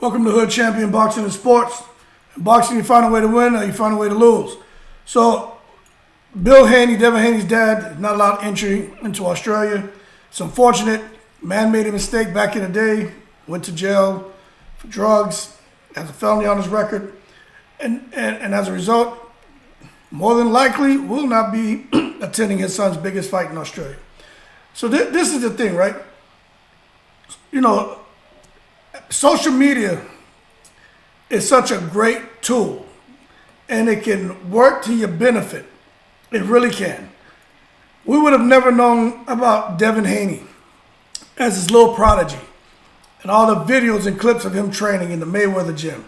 Welcome to Hood Champion Boxing and Sports. In boxing, you find a way to win or you find a way to lose. So, Bill Haney, Devin Haney's dad, is not allowed entry into Australia. It's unfortunate. Man made a mistake back in the day, went to jail for drugs, has a felony on his record, and as a result, more than likely will not be attending his son's biggest fight in Australia. So this is the thing, right? You know, social media is such a great tool, and it can work to your benefit. It really can. We would have never known about Devin Haney as his little prodigy and all the videos and clips of him training in the Mayweather gym.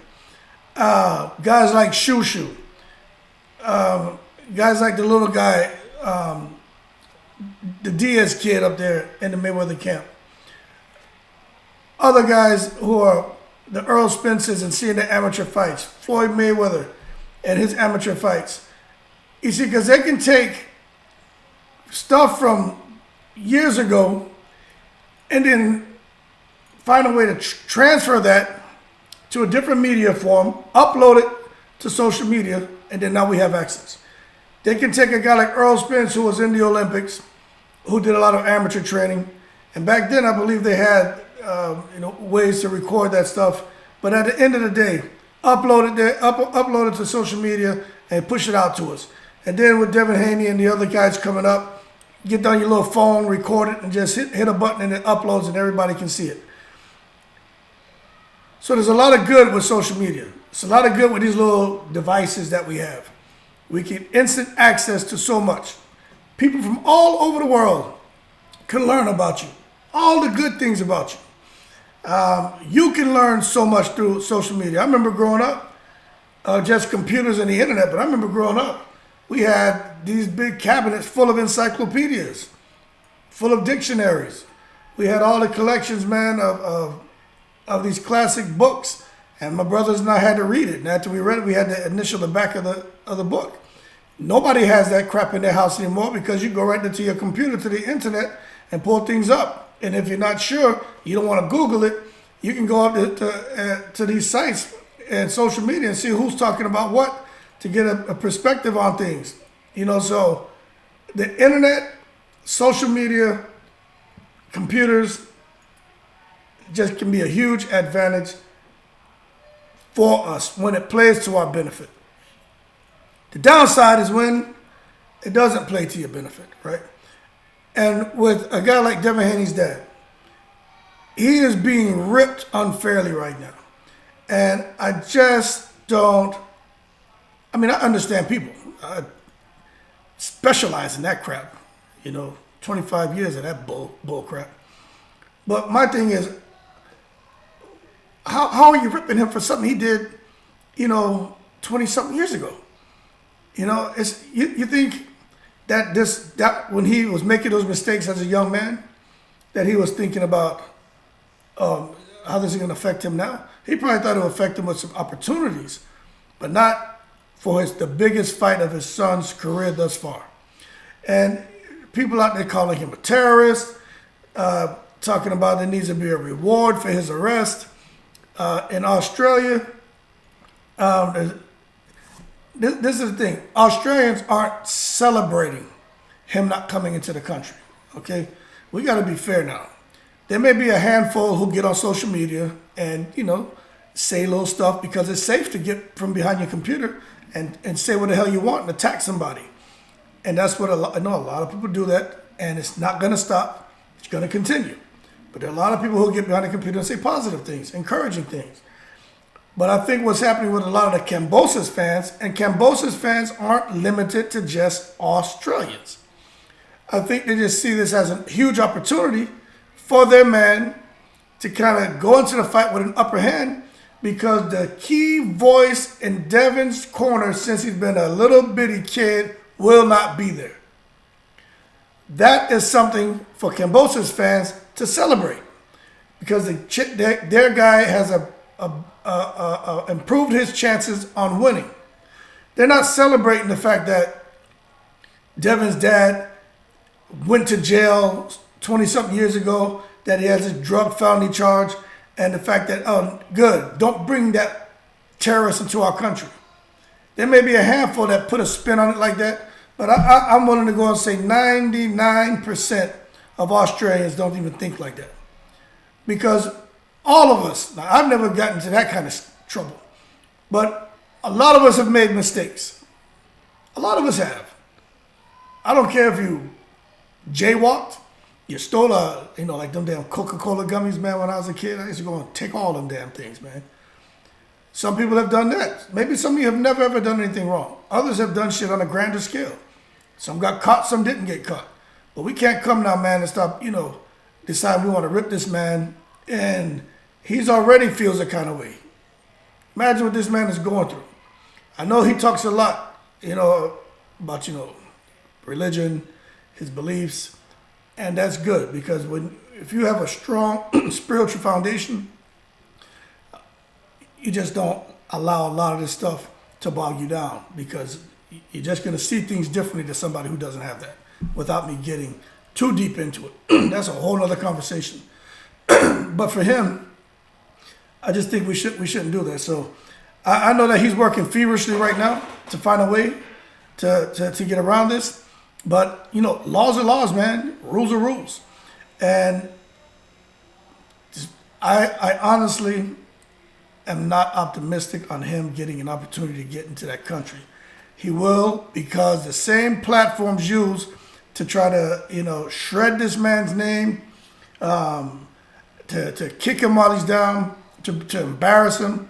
Guys like Shoo Shoo, guys like the little guy, the Diaz kid up there in the Mayweather camp. Other guys who are the Earl Spencers and seeing the amateur fights, Floyd Mayweather and his amateur fights. You see, because they can take stuff from years ago and then find a way to transfer that to a different media form, upload it to social media, and then now we have access. They can take a guy like Earl Spence, who was in the Olympics, who did a lot of amateur training, and back then I believe they had ways to record that stuff. But at the end of the day, upload it to social media and push it out to us. And then with Devin Haney and the other guys coming up, get down your little phone, record it, and just hit a button and it uploads and everybody can see it. So there's a lot of good with social media. It's a lot of good with these little devices that we have. We get instant access to so much. People from all over the world can learn about you. All the good things about you. You can learn so much through social media. I remember growing up, just computers and the internet, but I remember growing up, we had these big cabinets full of encyclopedias, full of dictionaries. We had all the collections, man, of these classic books, and my brothers and I had to read it. And after we read it, we had to initial the back of the book. Nobody has that crap in their house anymore because you go right into your computer to the internet and pull things up. And if you're not sure, you don't want to Google it, you can go up to these sites and social media and see who's talking about what to get a perspective on things. So the internet, social media, computers just can be a huge advantage for us when it plays to our benefit. The downside is when it doesn't play to your benefit, right? And with a guy like Devin Haney's dad, he is being ripped unfairly right now. And I just don't, I understand people. I specialize in that crap, 25 years of that bull crap. But my thing is, how are you ripping him for something he did, 20-something years ago? You think that when he was making those mistakes as a young man, that he was thinking about how this is going to affect him now? He probably thought it would affect him with some opportunities, but not for the biggest fight of his son's career thus far. And people out there calling him a terrorist, talking about there needs to be a reward for his arrest. In Australia, this is the thing. Australians aren't celebrating him not coming into the country, okay? We got to be fair now. There may be a handful who get on social media and, say little stuff because it's safe to get from behind your computer and say what the hell you want and attack somebody. And that's what I know a lot of people do that, and it's not going to stop. It's going to continue. But there are a lot of people who get behind the computer and say positive things, encouraging things. But I think what's happening with a lot of the Kambosos fans, and Kambosos fans aren't limited to just Australians. I think they just see this as a huge opportunity for their man to kind of go into the fight with an upper hand, because the key voice in Devin's corner since he's been a little bitty kid will not be there. That is something for Kambosos fans to celebrate, because their guy has improved his chances on winning. They're not celebrating the fact that Devin's dad went to jail 20-something years ago, that he has a drug felony charge, and the fact that, oh, good, don't bring that terrorist into our country. There may be a handful that put a spin on it like that, but I'm willing to go and say 99% of Australians don't even think like that. Because all of us, now I've never gotten into that kind of trouble, but a lot of us have made mistakes. A lot of us have. I don't care if you jaywalked, you stole like them damn Coca-Cola gummies, man, when I was a kid. I used to go and take all them damn things, man. Some people have done that. Maybe some of you have never ever done anything wrong. Others have done shit on a grander scale. Some got caught, some didn't get caught. But we can't come now, man, and stop, decide we want to rip this man, and he's already feels a kind of way. Imagine what this man is going through. I know he talks a lot, about, religion, his beliefs, and that's good because if you have a strong spiritual foundation, you just don't allow a lot of this stuff to bog you down because you're just going to see things differently than somebody who doesn't have that without me getting too deep into it. That's a whole other conversation. But for him, I just think we shouldn't do that. So I know that he's working feverishly right now to find a way to get around this. But, laws are laws, man. Rules are rules. And I honestly am not optimistic on him getting an opportunity to get into that country. He will, because the same platforms used to try to, shred this man's name, to kick him while he's down, to embarrass him,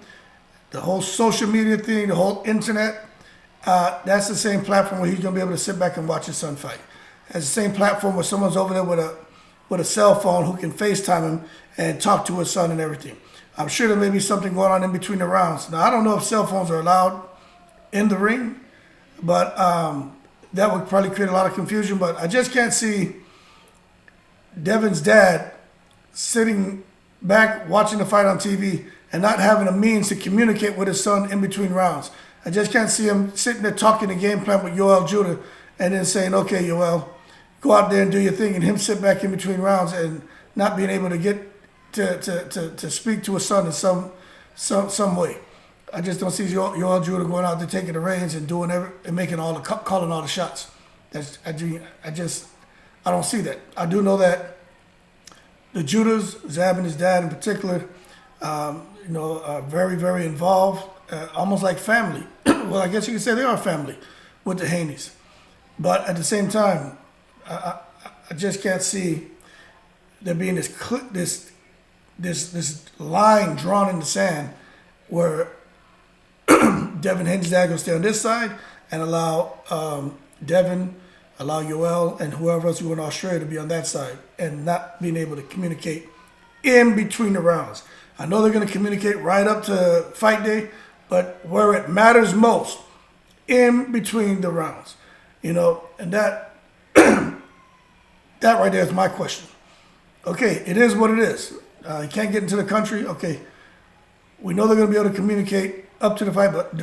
the whole social media thing, the whole internet, that's the same platform where he's going to be able to sit back and watch his son fight. That's the same platform where someone's over there with a cell phone who can FaceTime him and talk to his son and everything. I'm sure there may be something going on in between the rounds. Now, I don't know if cell phones are allowed in the ring, but that would probably create a lot of confusion. But I just can't see Devin's dad sitting back watching the fight on TV and not having a means to communicate with his son in between rounds. I just can't see him sitting there talking the game plan with Yoel Judah and then saying, okay, Yoel, go out there and do your thing, and him sit back in between rounds and not being able to get to speak to his son in some way. I just don't see Yoel Judah going out there taking the reins and doing and making calling all the shots. I don't see that. I do know that the Judahs, Zab and his dad in particular, are very, very involved, almost like family. Well, I guess you could say they are family with the Haneys. But at the same time, I just can't see there being this line drawn in the sand where Devin Haney's dad will stay on this side and allow Devin, allow Yoel, and whoever else you in Australia to be on that side and not being able to communicate in between the rounds. I know they're going to communicate right up to fight day, but where it matters most, in between the rounds. And that right there is my question. Okay, it is what it is. You can't get into the country. Okay, we know they're going to be able to communicate up to the fight, but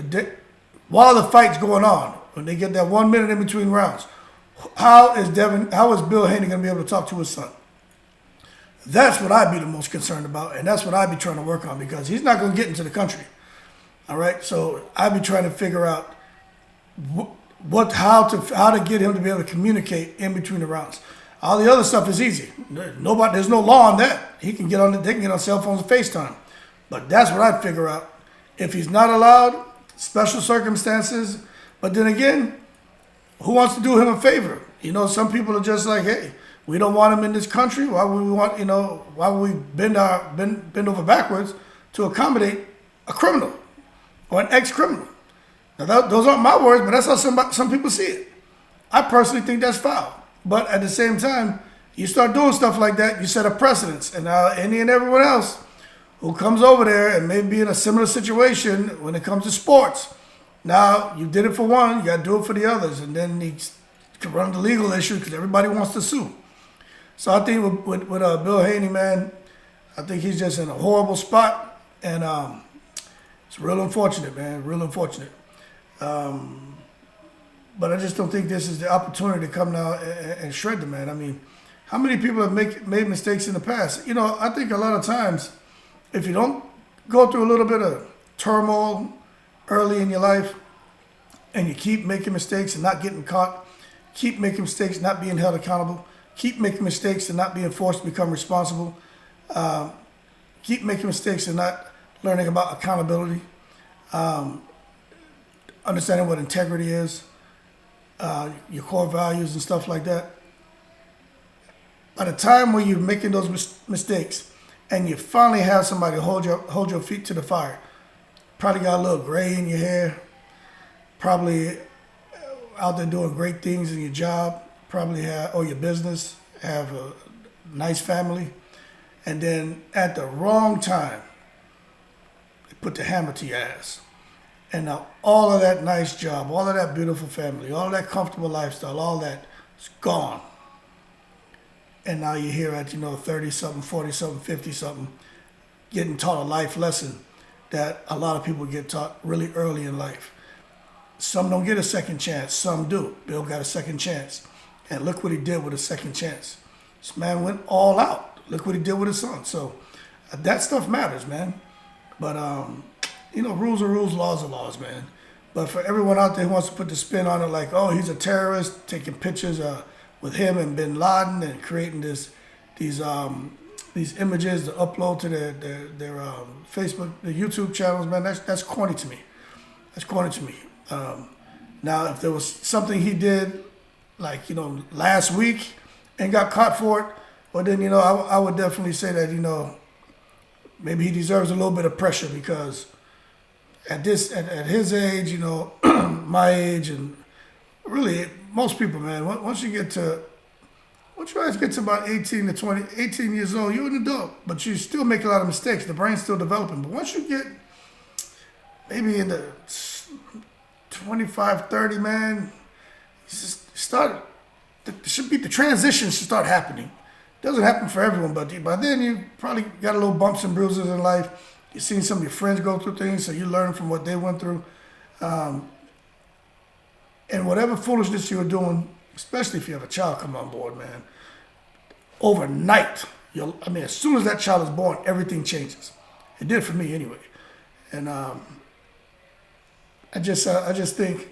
while the fight's going on, when they get that 1 minute in between rounds, how is Bill Haney going to be able to talk to his son? That's what I'd be the most concerned about, and that's what I'd be trying to work on because he's not going to get into the country. All right, so I'd be trying to figure out how to get him to be able to communicate in between the rounds. All the other stuff is easy. There's no law on that. They can get on cell phones and FaceTime. But that's what I'd figure out. If he's not allowed, special circumstances. But then again, who wants to do him a favor? Some people are just like, hey, we don't want him in this country. Why would we bend over backwards to accommodate a criminal or an ex-criminal? Now, those aren't my words, but that's how some people see it. I personally think that's foul. But at the same time, you start doing stuff like that, you set a precedence. And any and everyone else who comes over there and may be in a similar situation when it comes to sports, now you did it for one, you got to do it for the others. And then you can run the legal issue because everybody wants to sue. So I think with Bill Haney, man, I think he's just in a horrible spot. And it's real unfortunate, man, real unfortunate. But I just don't think this is the opportunity to come now and shred the man. I mean, how many people have made mistakes in the past? I think a lot of times if you don't go through a little bit of turmoil early in your life, and you keep making mistakes and not getting caught, keep making mistakes, not being held accountable, keep making mistakes and not being forced to become responsible, keep making mistakes and not learning about accountability, understanding what integrity is, your core values and stuff like that. By the time when you're making those mistakes and you finally have somebody hold your feet to the fire, probably got a little gray in your hair, probably out there doing great things in your job, probably have, or your business, have a nice family, and then at the wrong time, they put the hammer to your ass. And now all of that nice job, all of that beautiful family, all of that comfortable lifestyle, all that is gone. And now you're here at, 30-something, 40-something, 50-something, getting taught a life lesson that a lot of people get taught really early in life. Some don't get a second chance, some do. Bill got a second chance. And look what he did with a second chance. This man went all out. Look what he did with his son. So that stuff matters, man. But, rules are rules, laws are laws, man. But for everyone out there who wants to put the spin on it like, oh, he's a terrorist, taking pictures with him and bin Laden and creating these images to upload to their Facebook, their YouTube channels, man, that's corny to me. That's corny to me. Now, if there was something he did, like, last week and got caught for it, well, then, I would definitely say that, maybe he deserves a little bit of pressure because at his age, my age, and really most people, man, once you guys get to about 18 years old, you're an adult, but you still make a lot of mistakes. The brain's still developing. But once you get maybe in the 25, 30, man, the transition should start happening. It doesn't happen for everyone, but by then you probably got a little bumps and bruises in life. You've seen some of your friends go through things, so you learn from what they went through. And whatever foolishness you were doing, especially if you have a child come on board, man, overnight, as soon as that child is born, everything changes. It did for me anyway. And I just think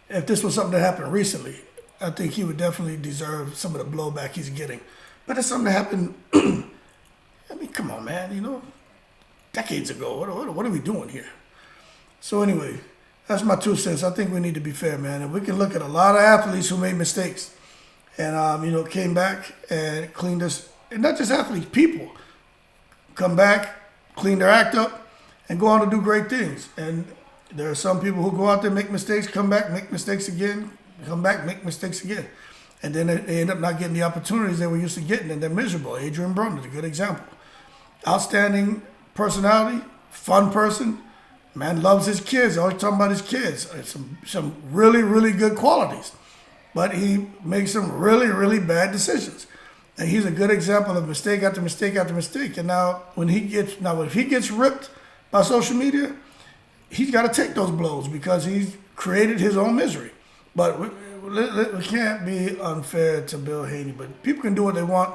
if this was something that happened recently, I think he would definitely deserve some of the blowback he's getting. But it's something that happened, come on, man, decades ago. What are we doing here? So anyway, that's my 2 cents. I think we need to be fair, man. And we can look at a lot of athletes who made mistakes and, came back and cleaned us. And not just athletes, people come back, clean their act up, and go on to do great things. And there are some people who go out there, make mistakes, come back, make mistakes again, come back, make mistakes again. And then they end up not getting the opportunities they were used to getting, and they're miserable. Adrian Broner is a good example. Outstanding personality, fun person, man loves his kids, always talking about his kids. Some really, really good qualities. But he makes some really, really bad decisions. And he's a good example of mistake after mistake after mistake. And now if he gets ripped by social media, he's got to take those blows because he's created his own misery. But we can't be unfair to Bill Haney. But people can do what they want.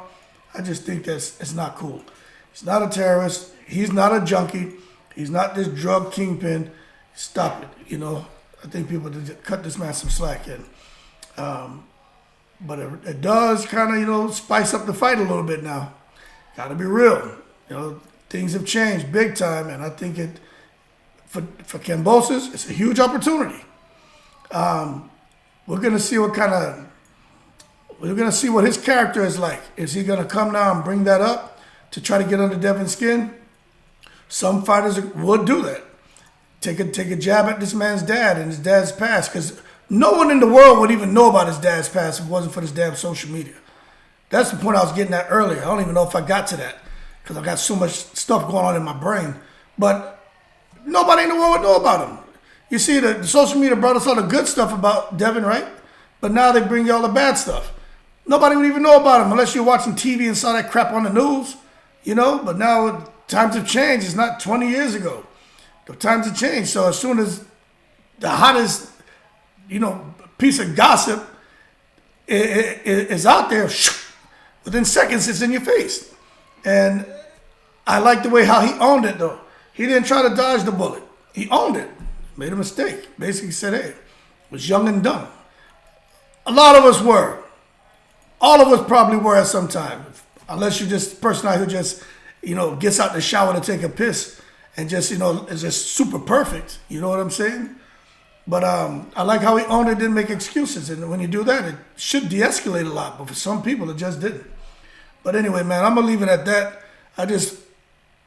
I just think it's not cool. He's not a terrorist. He's not a junkie. He's not this drug kingpin. Stop it. I think people need cut this man some slack in. But it does kind of, spice up the fight a little bit now. Got to be real. Things have changed big time, and I think for Kambosos, it's a huge opportunity. We're gonna see what his character is like. Is he gonna come now and bring that up to try to get under Devin's skin? Some fighters would do that. Take a jab at this man's dad and his dad's past, because no one in the world would even know about his dad's past if it wasn't for this damn social media. That's the point I was getting at earlier. I don't even know if I got to that because I got so much stuff going on in my brain. But nobody in the world would know about him. You see, the social media brought us all the good stuff about Devin, right? But now they bring you all the bad stuff. Nobody would even know about him unless you're watching TV and saw that crap on the news, But now times have changed. It's not 20 years ago. The times have changed. So as soon as the hottest, piece of gossip is out there, within seconds it's in your face. And I like the way how he owned it, though. He didn't try to dodge the bullet. He owned it. Made a mistake. Basically said, hey, was young and dumb. A lot of us were. All of us probably were at some time. Unless you're just a person who just, gets out the shower to take a piss and just, is just super perfect. You know what I'm saying? But I like how he owned it, didn't make excuses. And when you do that, it should de-escalate a lot. But for some people, it just didn't. But anyway, man, I'm going to leave it at that. I just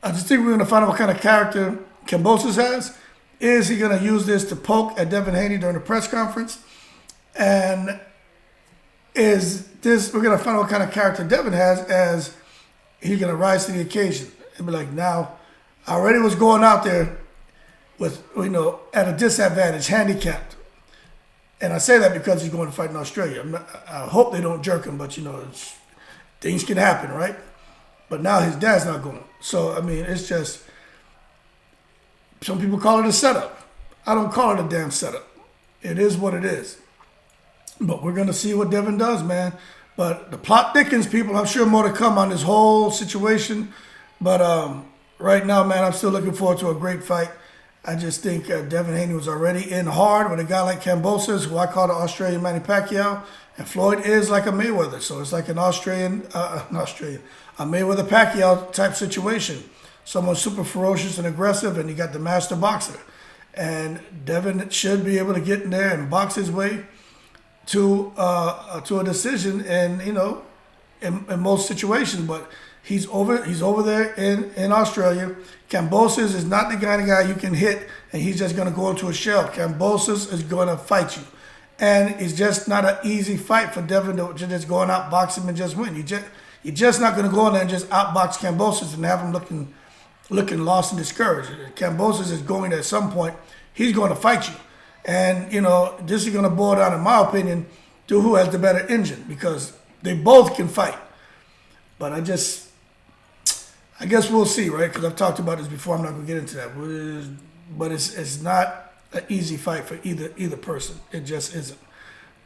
think we're going to find out what kind of character Kambosos has. Is he going to use this to poke at Devin Haney during the press conference? And we're going to find out what kind of character Devin has as he's going to rise to the occasion and be like, now, I already was going out there with, at a disadvantage, handicapped. And I say that because he's going to fight in Australia. I hope they don't jerk him, but, things can happen, right? But now his dad's not going. So, it's just, some people call it a setup. I don't call it a damn setup. It is what it is. But we're going to see what Devin does, man. But the plot thickens, people. I'm sure more to come on this whole situation. But right now, man, I'm still looking forward to a great fight. I just think Devin Haney was already in hard with a guy like Kambosos, who I call the Australian Manny Pacquiao. And Floyd is like a Mayweather. So it's like an a Mayweather-Pacquiao type situation. Someone super ferocious and aggressive, and you got the master boxer. And Devin should be able to get in there and box his way to a decision, and in most situations. But he's over there in Australia. Kambosos is not the kind of guy you can hit and he's just going to go into a shell. Kambosos is going to fight you, and it's just not an easy fight for Devin to just go and outbox him and just win. You're just not going to go in there and just outbox Kambosos and have him looking lost and discouraged. Kambosos is going to, at some point, he's going to fight you. And, this is going to boil down, in my opinion, to who has the better engine, because they both can fight. But I guess we'll see, right? Because I've talked about this before. I'm not going to get into that. But it's not an easy fight for either person. It just isn't.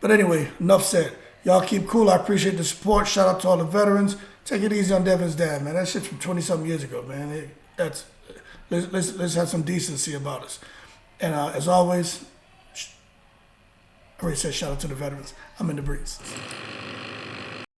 But anyway, enough said. Y'all keep cool. I appreciate the support. Shout out to all the veterans. Take it easy on Devin's dad, man. That shit's from 20-something years ago, man. Let's have some decency about us. And as always, I already said shout out to the veterans. I'm in the breeze.